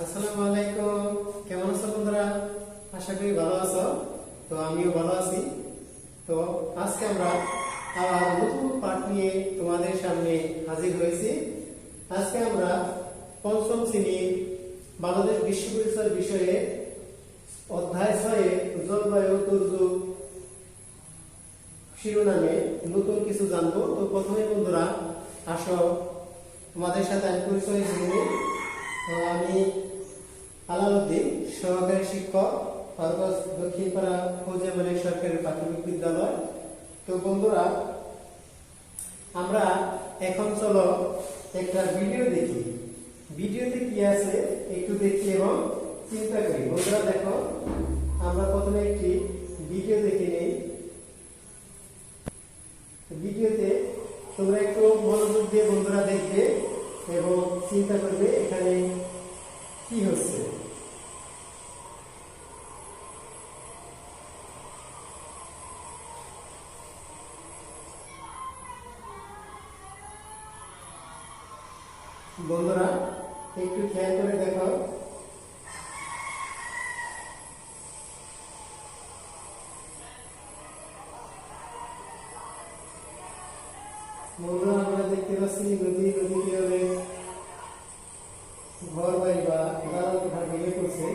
আসসালামু আলাইকুম। কেমন আছো বন্ধুরা? আশা করি ভালো আছো। তো আমিও ভালো আছি। তো আজকে আমরা আবার নতুন পাঠ নিয়ে তোমাদের সামনে হাজির হয়েছি। আজকে আমরা পঞ্চম শ্রেণীর বাংলাদেশ বিশ্ব পরিচয় বিষয়ে অধ্যায় 6 জলবায়ু দুর্যোগ শিরোনামে নতুন কিছু জানবো। তো প্রথমে বন্ধুরা আসো তোমাদের সাথে আমি পরিচয় দিয়ে নিই। তো আমি আলাউদ্দিন, সহকারী শিক্ষক, ফারুকগঞ্জ দক্ষিণপাড়া ফৌজিয়া সরকারি প্রাথমিক বিদ্যালয়। তো বন্ধুরা আমরা এখন চলো একটা ভিডিও দেখি। ভিডিওতে কি আছে একটু দেখি এবং চিন্তা করি। বন্ধুরা দেখো, আমরা প্রথমে একটি ভিডিও দেখে নেই। ভিডিওতে তোমরা একটু মনোযোগ দিয়ে বন্ধুরা দেখবে এবং চিন্তা করবে এখানে কি হচ্ছে। বন্ধুরা একটু খেয়াল করে দেখো। বন্ধুরা আমরা দেখতে পাচ্ছি নদী কিভাবে ঘর বাড়ি বা দালান কোঠা ভেঙে পড়ছে।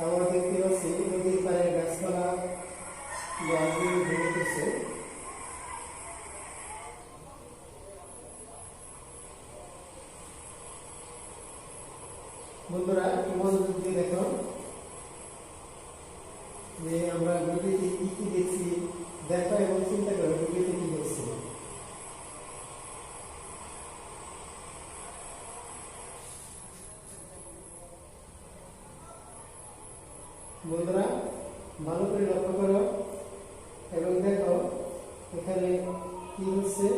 আমরা দেখতে পাচ্ছি নদীর পাড়ে গাছপালা ভেঙে পড়ছে। বন্ধুরা একটু মনোযোগ দিয়ে দেখো যে আমরা নদীতে কি কি দেখছি। দেখো এবং চিন্তা করো নদীতে কি হচ্ছে। বন্ধুরা ভালো করে লক্ষ্য করো এবং দেখো এখানে কি হচ্ছে।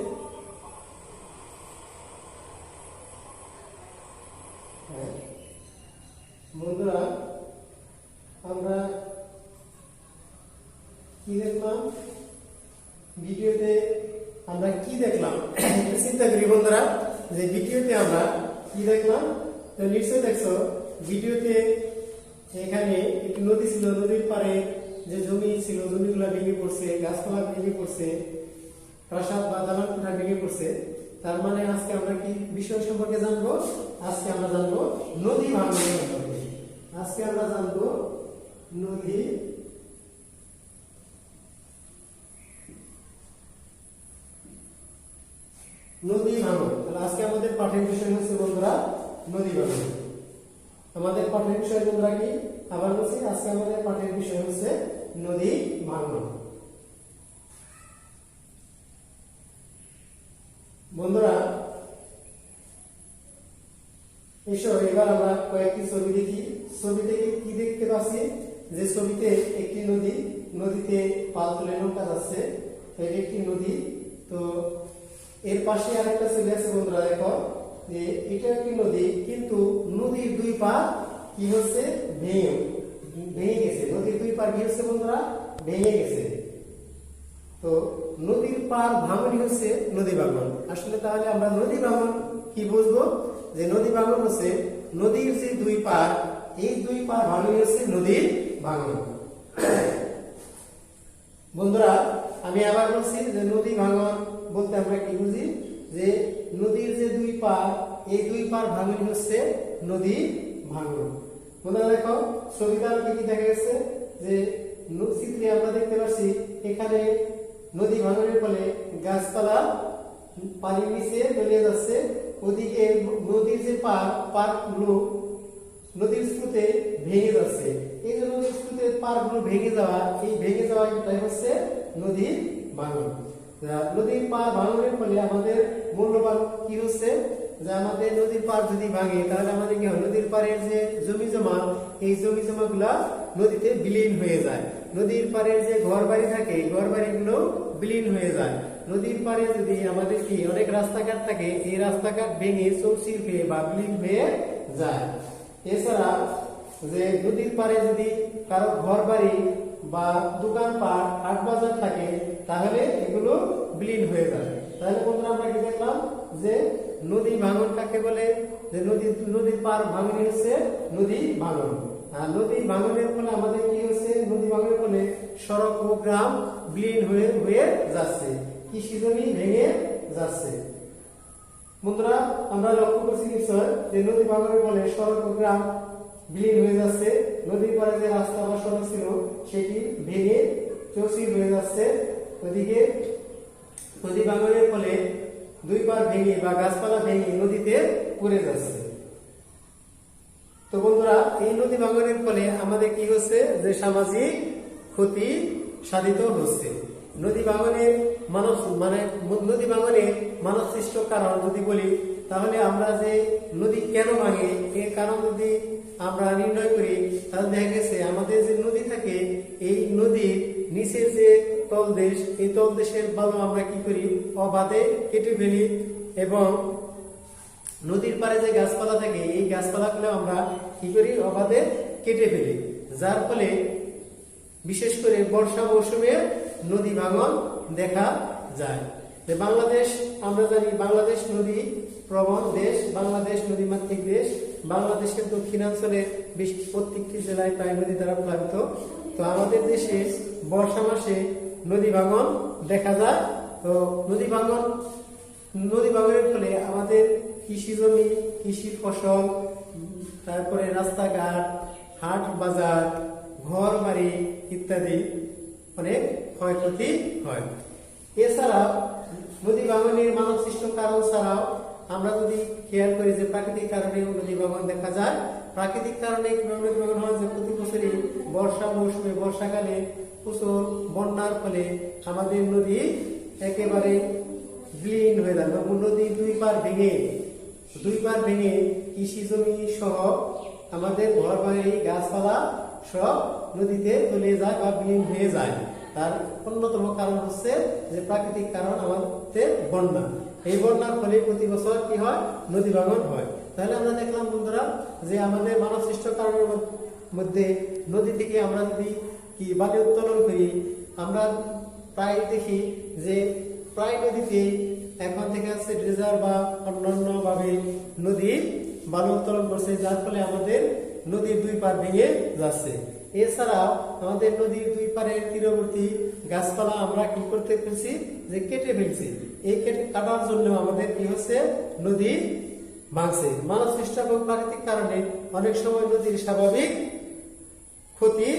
বন্ধুরা আমরা কি দেখলাম ভিডিওতে? আমরা কি দেখলাম চিন্তা করি বন্ধুরা যে ভিডিওতে আমরা কি দেখলাম। তো নিশ্চয়ই দেখছো ভিডিওতে এখানে একটি নদী ছিল, নদীর পাড়ে যে জমি ছিল জমিগুলা ভেঙে পড়ছে, গাছপালা ভেঙে পড়ছে, প্রাসাদ বা দালান কোঠা ভেঙে পড়ছে। তার মানে আজকে আমরা কি বিষয় সম্পর্কে জানবো? আজকে আমরা জানবো নদী ভাঙন সম্পর্কে। আজকে আমরা জানবো নদী ভাঙন। তাহলে আজকে আমাদের পাঠের বিষয় হচ্ছে বন্ধুরা নদী ভাঙন। আমাদের পাঠের বিষয় বন্ধুরা কি? আবার বলছি, আজকে আমাদের পাঠের বিষয় হচ্ছে নদী ভাঙন। বন্ধুরা এসো এবার আমরা কয়েকটি ছবি দেখি। ছবিতে কি দেখতে পাচ্ছি? যে ছবিতে একটি নদী, নদীতে পাল তুলে নৌকা যাচ্ছে। এটি একটি নদী। তো এর পাশে আরেকটা ছবি আছে বন্ধুরা, দেখো যে এটা একটি নদী, কিন্তু নদীর দুই পার কি হচ্ছে? ভেঙে গেছে। নদীর দুই পার কি হচ্ছে বন্ধুরা? ভেঙে গেছে। তো নদীর পার ভাঙনই হচ্ছে নদী ভাঙন। আসলে তাহলে আমরা নদী ভাঙন কি বুঝবো? যে নদী ভাঙন হচ্ছে নদীর যে দুই পার, এই দুই পার ভাঙনই হচ্ছে নদীর ভাঙন। বন্ধুরা আমি আবার বলছি যে নদী ভাঙন বলতে আমরা কি বুঝি? যে নদীর যে দুই পার, এই দুই পার ভাঙনই হচ্ছে নদী ভাঙন। বন্ধুরা দেখো ছবিটা কি কি দেখা গেছে? যে চিত্রে আমরা দেখতে পাচ্ছি এখানে নদী ভাঙনের ফলে গাছপালা পানির নিচে তলিয়ে যাচ্ছে। ওদিকে নদীর যে পারগুলো নদীর স্রোতে ভেঙে যাচ্ছে। এই যে নদীর স্রোতে পারগুলো ভেঙে যাওয়াটাই হচ্ছে নদীর ভাঙন। নদীর পার ভাঙনের ফলে আমাদের মূল্যবান কি হচ্ছে? যে আমাদের নদীর পার যদি ভাঙে তাহলে আমাদের কি হয়? নদীর পাড়ের যে জমি জমা, এই জমি জমা গুলা নদীতে বিলীন হয়ে যায়। নদীর পাড়ের যে ঘর বাড়ি থাকে, ঘর বাড়িগুলো বিলীন হয়ে যায়। নদীর পাড়ে যদি আমাদের কি অনেক রাস্তাঘাট থাকে, এই রাস্তাঘাট ভেঙে চৌচির হয়ে বা বিলীন হয়ে যায়। এছাড়া যে নদীর পাড়ে যদি কারো ঘর বাড়ি বা দোকানপাট হাট বাজার থাকে তাহলে এগুলো বিলীন হয়ে যায়। তাহলে বন্ধুরা আমরা কি দেখলাম যে নদী ভাঙন কাকে বলে? যে নদীর পার ভাঙনই হচ্ছে নদী ভাঙন। আর নদী ভাঙনের ফলে আমাদের কি হচ্ছে, নদী ভাঙনের ফলে সড়ক ও গ্রাম বিলীন হয়ে যাচ্ছে, কৃষি জমি ভেঙে যাচ্ছে। বন্ধুরা আমরা লক্ষ্য করছি নিশ্চয় যে নদী ভাঙনের ফলে সড়ক ও গ্রাম বিলীন হয়ে যাচ্ছে, নদীর পাড়ে যে রাস্তা বা সড়ক ছিল সেটি ভেঙে চৌচির হয়ে যাচ্ছে। ওদিকে নদী ভাঙনের ফলে দুই পার ভেঙে বা গাছপালা ভেঙে নদীতে পড়ে যাচ্ছে। তো বন্ধুরা এই নদী ভাঙনের ফলে আমাদের কি হচ্ছে, যে সামাজিক ক্ষতি সাধিত হচ্ছে। নদী ভাঙনের নদী ভাঙনের মানব সৃষ্ট কারণ যদি বলি, তাহলে আমরা যে নদী কেন ভাঙে এর কারণ যদি আমরা নির্ণয় করি, তাহলে দেখা গেছে আমাদের যে নদী থাকে এই নদীর নিচের যে তলদেশ, এই তলদেশের বালু আমরা কি করি, অবাধে কেটে ফেলি, এবং নদীর পাড়ে যে গাছপালা থাকে এই গাছপালাগুলো আমরা কি করি, অবাধে কেটে ফেলি, যার ফলে বিশেষ করে বর্ষা মৌসুমে নদী ভাঙন দেখা যায়। বাংলাদেশ আমরা জানি বাংলাদেশ নদী প্রবণ দেশ, বাংলাদেশ নদীমাতৃক দেশ। বাংলাদেশের দক্ষিণাঞ্চলে প্রত্যেকটি জেলায় প্রায় নদী দ্বারা প্লাবিত। তো আমাদের দেশে বর্ষা মাসে নদী ভাঙন দেখা যায়। তো নদী ভাঙনের ফলে আমাদের কৃষি জমি, কৃষি ফসল, তারপরে রাস্তাঘাট, হাট বাজার, ঘর বাড়ি ইত্যাদি অনেক ক্ষয়ক্ষতি হয়। এছাড়া নদী ভাঙনের মানব সৃষ্ট কারণ ছাড়াও আমরা যদি খেয়াল করি যে প্রাকৃতিক কারণে নদী ভাঙন দেখা যায়। প্রাকৃতিক কারণে কিভাবে নদী ভাঙন হয়, যে প্রতি বছরই বর্ষা মৌসুমে বর্ষাকালে প্রচুর বন্যার ফলে আমাদের নদী একেবারে বিলীন হয়ে যায়। নদী দুই পার ভেঙে কৃষি জমি সহ আমাদের ঘর বাড়ি গাছপালা সব নদীতে তলিয়ে যায় বা বিলীন হয়ে যায়। তার অন্যতম কারণ হচ্ছে যে প্রাকৃতিক কারণ আমাদের বন্যা। এই বন্যার ফলে প্রতি বছর কি হয়, নদী ভাঙন হয়। তাহলে আমরা দেখলাম বন্ধুরা যে আমাদের মানব সৃষ্ট কারণের মধ্যে নদী থেকে আমরা যদি কি বালি উত্তোলন করি, আমরা প্রায় দেখি যে প্রায় নদীতে এখন থেকে আসছে ড্রেজার বা অন্যান্য ভাবে নদী বালু উত্তোলন করছে, যার ফলে আমাদের নদীর দুই পার ভেঙে যাচ্ছে। এছাড়াও আমাদের নদীর দুই পারের তীরবর্তী গাছপালা আমরা কি করতে ফেলছি, যে কেটে ফেলছি। এই কাটার জন্য আমাদের কি হচ্ছে, নদী ভাঙছে। মানব সৃষ্ট এবং প্রাকৃতিক কারণে অনেক সময় নদীর স্বাভাবিক ক্ষতি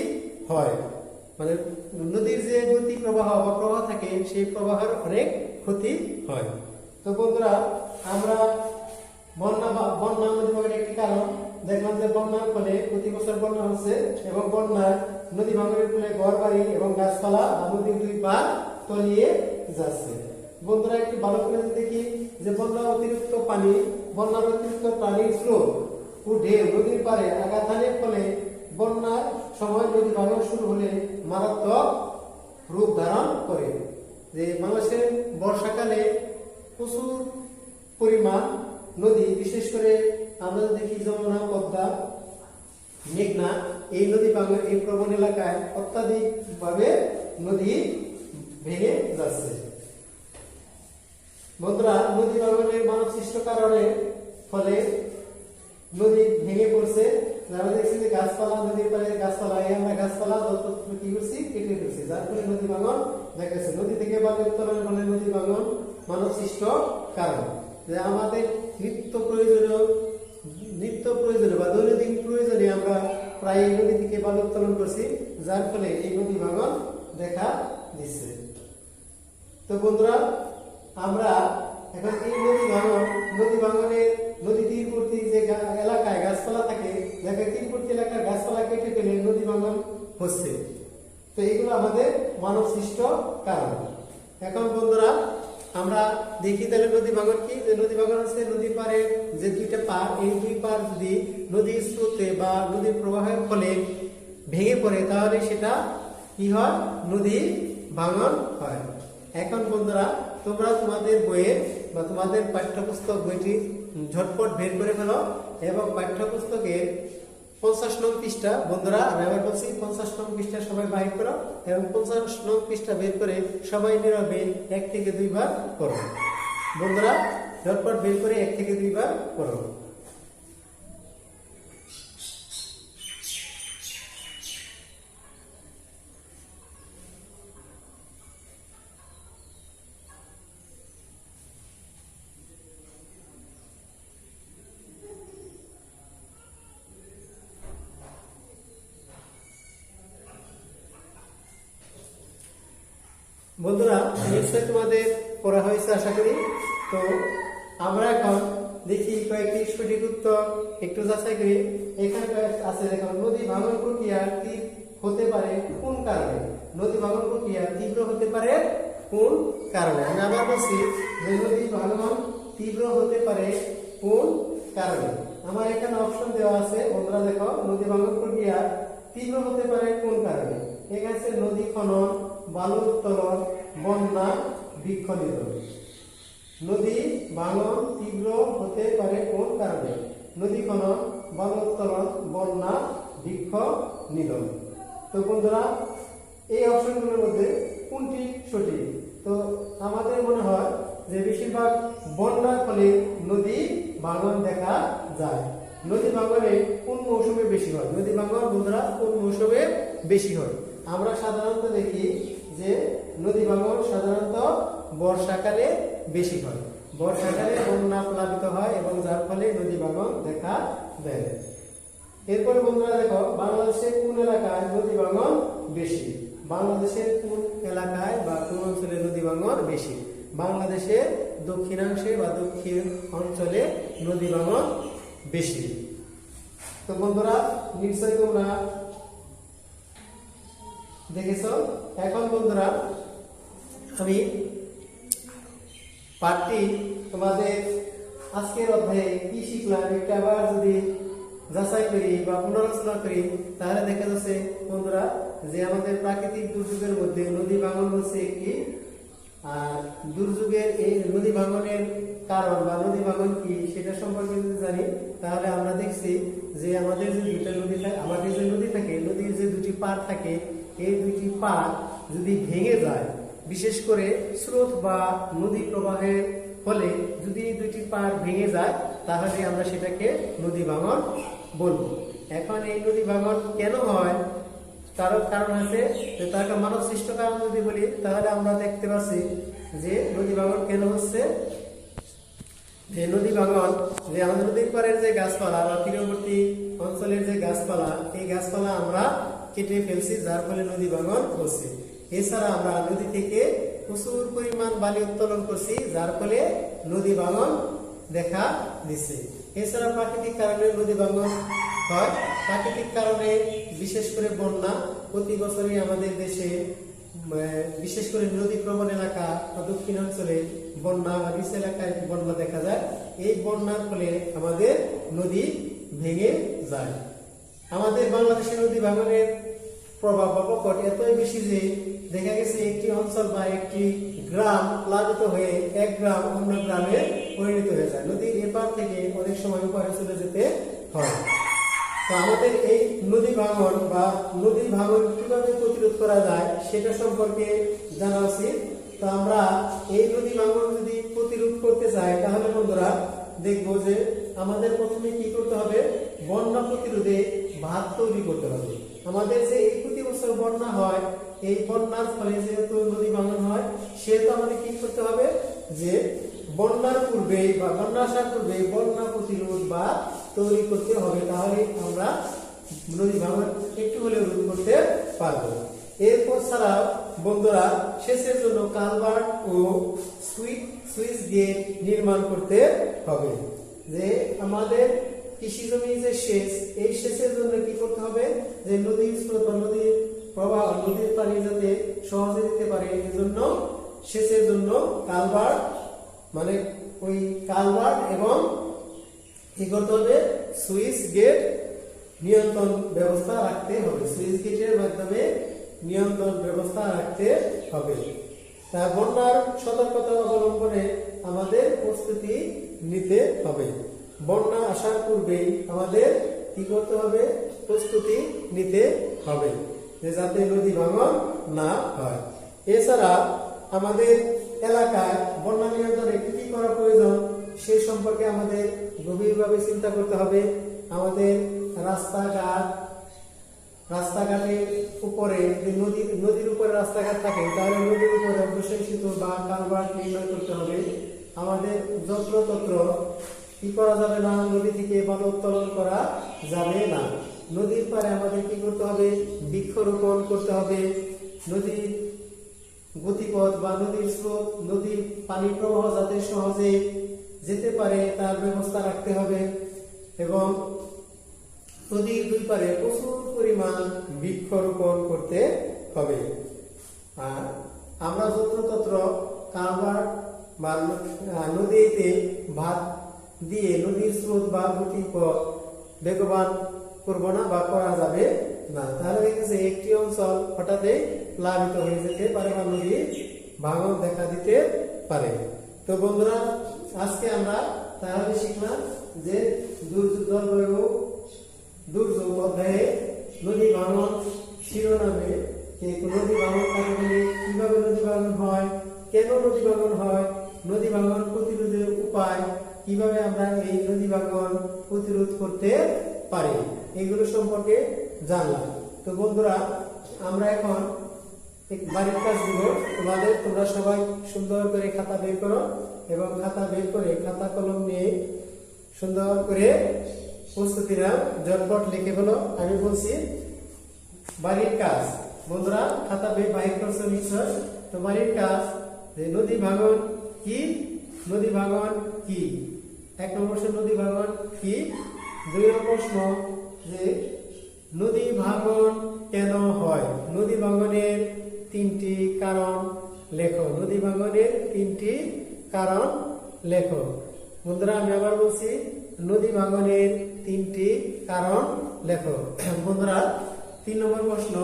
হয়, মানে নদীর যে গতি প্রবাহ বা প্রবাহ থাকে সেই প্রবাহের অনেক ক্ষতি হয়। তো বন্ধুরা আমরা বন্যা নদী ভাঙনের একটি কারণ দেখলাম যে বন্যার ফলে প্রতি বছর বন্যা হচ্ছে, এবং বন্যায় নদী ভাঙনের ফলে ঘর বাড়ি এবং গাছপালা নদীর দুই পার তলিয়ে যাচ্ছে। বন্ধুরা একটু ভালো করে দেখি যে বন্যার অতিরিক্ত পানির স্রোত ও ঢেউ নদীর পাড়ে আঘাত হানার ফলে বন্যার সময় নদী ভাঙন শুরু হলে মারাত্মক রূপ ধারণ করে। যে বাংলাদেশের বর্ষাকালে প্রচুর পরিমাণ নদী, বিশেষ করে আমরা দেখি যমুনা, পদ্মা, মেঘনা, এই নদী ভাঙন এই প্রবণ এলাকায় অত্যাধিক ভাবে নদী ভেঙে যাচ্ছে। বন্ধুরা নদী ভাঙনের মানব সৃষ্ট কারণের ফলে নদী ভেঙে পড়ছে। আমরা দেখছি যে গাছপালা, নদীর পাড়ে গাছপালা, আমরা গাছপালা কি করছি, কেটে ফেলছি, যার ফলে নদী ভাঙন দেখাচ্ছে। নদী থেকে বালু উত্তোলনের ফলে নদী ভাঙন মানব সৃষ্ট কারণ। যে আমাদের নিত্য প্রয়োজনীয় বা দৈনন্দিন প্রয়োজনে আমরা প্রায় নদী থেকে বালু উত্তোলন করছি, যার ফলে এই নদী ভাঙন দেখা দিচ্ছে। তো বন্ধুরা আমরা এখন এই নদী ভাঙনের নদী তীরবর্তী যে এলাকায় গাছপালা থাকে, তীরবর্তী এলাকার গাছপালা কেটে ফেলে নদী ভাঙন হচ্ছে। তো এইগুলো আমাদের মানব সৃষ্ট কারণ। এখন বন্ধুরা আমরা দেখি তাহলে নদী ভাঙন কি। যে নদী ভাঙন হচ্ছে নদীর পাড়ে যে দুইটা পার, এই দুই পার যদি নদীর স্রোতে বা নদীর প্রবাহের ফলে ভেঙে পড়ে, তাহলে সেটা কি হয়, নদী ভাঙন হয়। এখন বন্ধুরা তোমরা তোমাদের বইয়ে বা তোমাদের পাঠ্যপুস্তক বইটি ঝটপট বের করে ফেলো, এবং পাঠ্যপুস্তকের 50 নং পৃষ্ঠা, বন্ধুরা আমি আবার বলছি 50 নং পৃষ্ঠা সবাই বাহির করো, এবং 50 নং পৃষ্ঠা বের করে সবাই নীরবে 1 থেকে 2 বার করো। বন্ধুরা ঝটপট বের করে 1 থেকে 2 বার করো। বন্ধুরা নিশ্চয়ই তোমাদের পড়া হয়েছে আশা করি। তো আমরা এখন দেখি কয়েকটি সঠিক উত্তর একটু যাচাই করি। এখানে আছে দেখো, নদী ভাঙন প্রক্রিয়া হতে পারে কোন কারণে? নদী ভাঙন প্রক্রিয়া তীব্র হতে পারে কোন কারণে? আমি আবার বলছি যে নদী ভাঙন তীব্র হতে পারে কোন কারণে? আমার এখানে অপশন দেওয়া আছে বন্ধুরা, দেখো নদী ভাঙন প্রক্রিয়া তীব্র হতে পারে কোন কারণে? এখানে আছে নদী খনন, বালু উত্তোলন, বন্যা, বৃক্ষ নিধন। নদী ভাঙন তীব্র হতে পারে কোন কারণে? নদী খনন, বালু উত্তোলন, বন্যা, বৃক্ষ নিধন। তো বন্ধুরা এই অপশনগুলোর মধ্যে কোনটি সঠিক? তো আমাদের মনে হয় যে বেশিরভাগ বন্যার ফলে নদী ভাঙন দেখা যায়। নদী ভাঙনে কোন মৌসুমে বেশি হয়? নদী ভাঙন বন্ধুরা কোন মৌসুমে বেশি হয়? আমরা সাধারণত দেখি যে নদী ভাঙন সাধারণত বর্ষাকালে বেশি হয়। বর্ষাকালে বন্যা প্লাবিত হয় এবং যার ফলে নদী ভাঙন দেখা দেয়। এরপরে বন্ধুরা দেখো, বাংলাদেশের কোন এলাকায় নদী ভাঙন বেশি? বাংলাদেশের কোন এলাকায় বা কোন অঞ্চলে নদী ভাঙন বেশি? বাংলাদেশের দক্ষিণাংশে বা দক্ষিণ অঞ্চলে নদী ভাঙন বেশি। তো বন্ধুরা নিশ্চয়ই তোমরা দেখেছো। এখন বন্ধুরা আমি পাঠটি তোমাদের আজকের অধ্যায়ে কি শিখলাম একটা আবার যদি যাচাই করি বা পুনরালোচনা করি, তাহলে দেখা যাচ্ছে বন্ধুরা যে আমাদের প্রাকৃতিক দুর্যোগের মধ্যে নদী ভাঙন হচ্ছে একটি। আর দুর্যোগের এই নদী ভাঙনের কারণ বা নদী ভাঙন কি সেটা সম্পর্কে যদি জানি, তাহলে আমরা দেখছি যে আমাদের যে দুইটা নদী থাকে, আমাদের যে নদী থাকে, নদীর যে দুটি পাড় থাকে, এই দুটি পাড় যদি ভেঙে যায়, বিশেষ করে স্রোত বা নদী প্রবাহের ফলে যদি এই দুটি পাড় ভেঙে যায়, তাহলে আমরা সেটাকে নদী ভাঙন বলবো। এখন এই নদী ভাঙন কেন হয়? কারণ আছে যে তার মানব সৃষ্ট কারণ যদি বলি, তাহলে আমরা দেখতে পাচ্ছি যে নদী ভাঙন কেন হচ্ছে। যে নদী ভাঙন যে আমাদের নদীর পাড়ের যে গাছপালা বা তীরবর্তী অঞ্চলের যে গাছপালা, এই গাছপালা আমরা কেটে ফেলছি, যার ফলে নদী ভাঙন হচ্ছে। এছাড়া আমরা নদী থেকে প্রচুর পরিমাণ বালি উত্তোলন করছি, যার ফলে নদী ভাঙন দেখা দিচ্ছে। এছাড়া প্রাকৃতিক কারণে নদী ভাঙন হয়। প্রাকৃতিক কারণে বিশেষ করে বন্যা প্রতি বছরই আমাদের দেশে বিশেষ করে নদী প্রবণ এলাকা বা দক্ষিণাঞ্চলে বন্যা বা নিচ এলাকায় বন্যা দেখা যায়। এই বন্যার ফলে আমাদের নদী ভেঙে যায়। আমাদের বাংলাদেশের নদী ভাঙনের প্রভাব বা প্রকট এতই বেশি যে দেখা গেছে একটি অঞ্চল বা একটি গ্রাম প্লাবিত হয়ে এক গ্রাম অন্য গ্রামে পরিণত হয়ে যায়। নদীর এপার থেকে অনেক সময় ওপারে চলে যেতে হয়। তো আমাদের এই নদী ভাঙন বা নদী ভাঙন কিভাবে প্রতিরোধ করা যায় সেটা সম্পর্কে জানা উচিত। তো আমরা এই নদী ভাঙন যদি প্রতিরোধ করতে চাই, তাহলে বন্ধুরা দেখবো যে আমাদের প্রথমে কি করতে হবে? বন্যা প্রতিরোধে বাঁধ তৈরি করতে হবে। আমাদের যে এই প্রতি বছর বন্যা হয়, এই বন্যার ফলে যেহেতু নদী ভাঙন হয়, সেহেতু আমাদের কি করতে হবে? যে বন্যার পূর্বে বা বন্যা আসার পূর্বে বন্যা প্রতিরোধ বাঁধ তৈরি করতে হবে, তাহলে আমরা নদী ভাঙন একটু হলেও রোধ করতে পারবো। এরপর ছাড়াও বন্ধুরা সেচের জন্য কালভার্ট ও সুইচ গেট নির্মাণ করতে হবে। যে আমাদের কৃষি জমি যে সেচ, এই সেচের জন্য কি করতে হবে? যে নদীর স্রোত বা নদীর প্রবাহ, নদীর পানি যাতে সহজে দিতে পারে, এই জন্য সেচের জন্য কালভার্ট মানে ওই কালভার্ট এবং কি করতে হবে? সুইচ গেট নিয়ন্ত্রণ ব্যবস্থা রাখতে হবে। সুইচ গেটের মাধ্যমে নিয়ন্ত্রণ ব্যবস্থা রাখতে হবে। তা বন্যার সতর্কতা অবলম্বনে আমাদের প্রস্তুতি নিতে হবে। বন্যা আসার পূর্বেই আমাদের কি করতে হবে? প্রস্তুতি নিতে হবে, যে যাতে নদী ভাঙন না হয়। এছাড়া আমাদের এলাকায় বন্যা নিয়ন্ত্রণে কি কি করা প্রয়োজন সে সম্পর্কে আমাদের গভীরভাবে চিন্তা করতে হবে। আমাদের রাস্তাঘাটের উপরে যদি নদীর উপরে রাস্তাঘাট থাকে, তাহলে নদীর উপরে অবশ্যই সেতু বা কালভার্ট নির্মাণ করতে হবে। আমাদের যত্রতত্র কি করা যাবে না? নদী থেকে বালু উত্তোলন করা যাবে না। নদীর পাড়ে আমাদের কি করতে হবে? বৃক্ষরোপণ করতে হবে। নদীর গতিপথ বা নদীর স্রোত, নদীর পানি প্রবাহ যাতে সহজে যেতে পারে তার ব্যবস্থা রাখতে হবে এবং নদীর দুই পারে প্রচুর পরিমাণ বৃক্ষরোপণ করতে হবে। আর আমরা যত্রতত্র কারবার বা নদীতে ভাত দিয়ে নদীর স্রোত বা গতিপথ বেগবান করব না বা করা যাবে না, তাহলে দেখতেছে একটি অঞ্চল হঠাৎই প্লাবিত হয়ে যেতে পারে বা নদী ভাঙন দেখা দিতে পারে। তো বন্ধুরা, আজকে আমরা তাহলে শিখলাম যে দুর্যোগ অধ্যায়ে নদী ভাঙন শিরোনামে নদী ভাঙন কিভাবে নদী ভাঙন হয়, কেন নদী ভাঙন হয়, নদী ভাঙন প্রতিরোধের উপায়, কিভাবে আমরা এই নদী ভাঙন প্রতিরোধ করতে পারি, এগুলো সম্পর্কে জানলাম। তো বন্ধুরা, আমরা এখন বাড়ির কাজ দিব তোমাদের। তোমরা সবাই সুন্দর করে খাতা বের করো এবং খাতা বের করে খাতা কলম নিয়ে সুন্দর করে প্রস্তুতি নাও, ঝটপট লিখে ফেলো। আমি বলছি বাড়ির কাজ। বন্ধুরা, খাতা বাহির করছো নিশ্চয়। তো বাড়ির কাজ যে নদী ভাঙন কি, নদী ভাঙন কি, 1 নম্বর প্রশ্ন নদী ভাঙন কি। 2 নম্বর প্রশ্ন যে নদী ভাঙন কেন হয়, নদী ভাঙনের 3টি কারণ লেখো, নদী ভাঙনের 3টি কারণ লেখো। বন্ধুরা, আমি আবার বলছি নদী ভাঙনের 3টি কারণ লেখো। বন্ধুরা, 3 নম্বর প্রশ্ন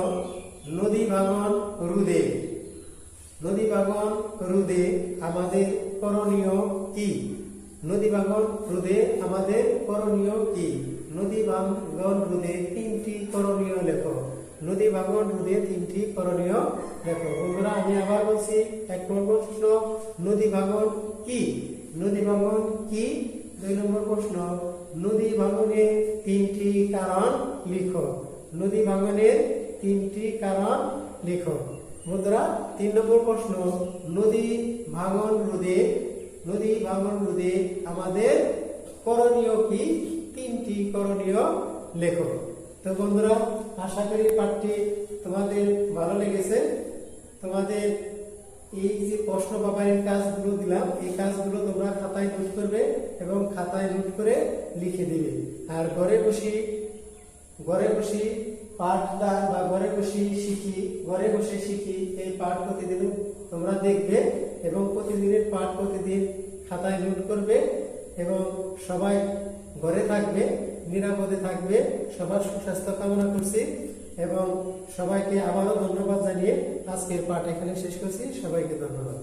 নদী ভাঙন রোধে, নদী ভাঙন রোধে আমাদের করণীয় কি, নদী ভাঙন রোধে আমাদের করণীয় কি, নদী ভাঙন রোধে 3টি করণীয় লেখো, নদী ভাঙন রোধে 3টি করণীয় লেখো। বন্ধুরা, আমি আবার বলছি 1 নম্বর প্রশ্ন নদী ভাঙন কি, নদী ভাঙন কি। 2 নম্বর প্রশ্ন নদী ভাঙনের 3টি কারণ লিখো, নদী ভাঙনের 3টি কারণ লিখো। বন্ধুরা, 3 নম্বর প্রশ্ন নদী ভাঙন রোধে, নদী ভাঙন রোধে আমাদের করণীয় কি, 3টি করণীয় লেখো। তো বন্ধুরা, আশা করি পাঠটি তোমাদের ভালো লেগেছে। তোমাদের এই যে প্রশ্ন বা বাড়ির কাজগুলো দিলাম, এই কাজগুলো তোমরা খাতায় নোট করবে এবং খাতায় নোট করে লিখে দিবে। আর ঘরে বসে পাঠদান বা ঘরে বসে শিখি এই পাঠ প্রতিদিন তোমরা দেখবে এবং প্রতিদিনের পাঠ প্রতিদিন খাতায় নোট করবে এবং সবাই ঘরে থাকবে, নিরাপদে থাকবে। সবার সুস্বাস্থ্য কামনা করছি এবং সবাইকে আবারও ধন্যবাদ জানিয়ে আজকের পাঠ এখানে শেষ করছি। সবাইকে ধন্যবাদ।